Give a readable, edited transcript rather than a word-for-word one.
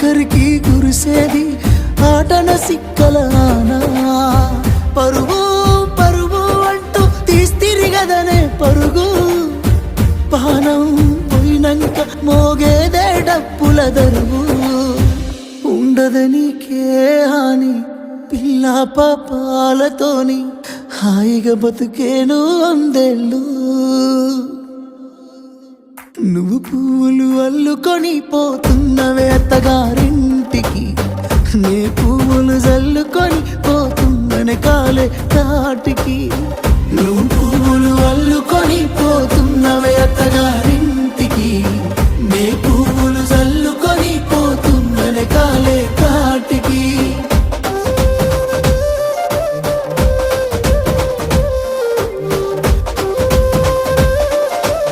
ఆఖరికి కురిసేది ఆటన సిక్కలానా పరుగు పరుగు అంటూ తీస్తిరిగదనే పరుగు పానం పోయినంక మోగేదే డప్పుల దరువు ఉండదనికే హాని పిల్ల పాపాలతోని హాయిగా బతుకేను వందేళ్ళు నువ్వు పువ్వులు అల్లుకొని పోతున్నవే అత్తగారింటికి నే పువ్వులు జల్లుకొని పోతున్ననే కాలే తాటికి నువ్వు పువ్వులు అల్లుకొని పోతున్నవే అత్తగారి